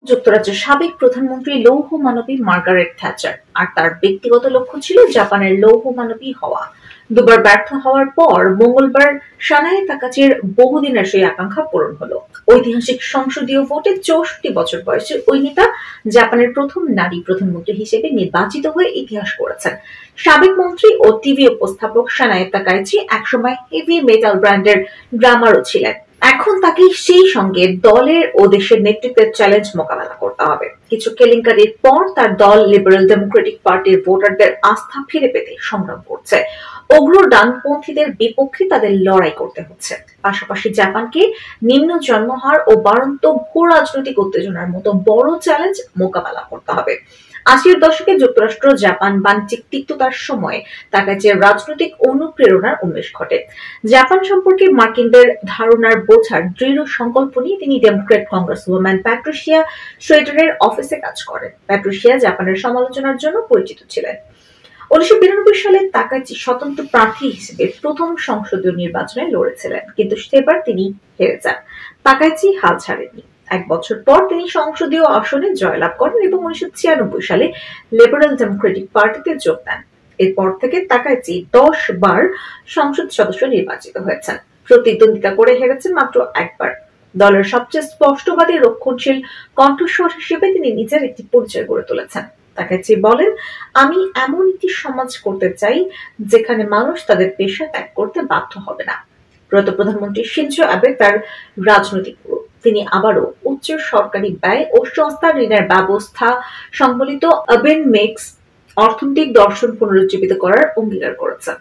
যুক্তরাজ্যের সাবেক প্রধানমন্ত্রী লৌহ মানবী মার্গারেট থ্যাচার, আর তার ব্যক্তিগত লক্ষ্য ছিল জাপানের লৌহ মানবী হওয়া। দুবার ব্যর্থ হওয়ার পর মঙ্গলবার সানায়ে তাকাচির বহুদিনের সেই আকাঙ্ক্ষা পূরণ হলো। ঐতিহাসিক সংসদীয় ভোটে ৬৪ বছর বয়সী ওই নেতা জাপানের প্রথম নারী প্রধানমন্ত্রী হিসেবে নির্বাচিত হয়ে ইতিহাস গড়েছেন। সাবেক মন্ত্রী ও টিভি উপস্থাপক সানায়ে তাকাইচি একসময় হেভি মেটাল ব্র্যান্ডের ড্রামারও ছিলেন। এখন তাকে সেই সঙ্গে দলের ও দেশের নেতৃত্বের চ্যালেঞ্জ মোকাবেলা করতে হবে। কিছু কেলেঙ্কারির পর তার দল লিবারেল ডেমোক্রেটিক পার্টির ভোটারদের আস্থা ফিরে পেতে সংগ্রাম করছে। উগ্র ডানপন্থীদের বিপক্ষে তাদের লড়াই করতে হচ্ছে। পাশাপাশি জাপানকে নিম্ন জন্মহার ও বাড়ন্ত ভূ রাজনৈতিক উত্তেজনার মতো বড় চ্যালেঞ্জ মোকাবেলা করতে হবে। ৮০-এর দশকে যুক্তরাষ্ট্র জাপান বাণিজ্যিক তিক্ততার সময় তাকাচির রাজনৈতিক অনুপ্রেরণার উন্মেষ ঘটে। জাপান সম্পর্কে মার্কিনদের ধারণার বোঝার দৃঢ় সংকল্প নিয়ে তিনি ডেমোক্র্যাট কংগ্রেসওম্যান প্যাট্রিশিয়া শ্রেটারের অফিসে কাজ করেন। প্যাট্রিশিয়া জাপানের সমালোচনার জন্য পরিচিত ছিলেন। ১৯৯২ সালে তাকাচি স্বতন্ত্র প্রার্থী হিসেবে প্রথম সংসদীয় নির্বাচনে লড়েছিলেন, কিন্তু সেবার তিনি হেরে যান। তাকাইচি হাল ছাড়েননি। এক বছর পর তিনি সংসদীয় আসনে জয়লাভ করেন এবং ১৯৯৬ সালে লিবারেল ডেমোক্রেটিক পার্টিতে যোগ দেন। এরপর থেকে তাকাইচি ১০ বার সংসদ সদস্য নির্বাচিত হয়েছেন। প্রতিদ্বন্দ্বিতা করে হেরেছেন মাত্র একবার। দলের সবচেয়ে স্পষ্টবাদী রক্ষণশীল কণ্ঠস্বর হিসেবে তিনি নিজের একটি পরিচয় গড়ে তুলেছেন। তাকাইচি বলেন, আমি এমন একটি সমাজ করতে চাই যেখানে মানুষ তাদের পেশা ত্যাগ করতে বাধ্য হবে না। প্রয়াত প্রধানমন্ত্রী শিনজো আবে তার রাজনৈতিক গুরু। তিনি আবারও উচ্চ সরকারি ব্যয় ও সস্তা ঋণের ব্যবস্থা সম্বলিত আবেনমিক্স অর্থনৈতিক দর্শন পুনরুজ্জীবিত করার অঙ্গীকার করেছেন।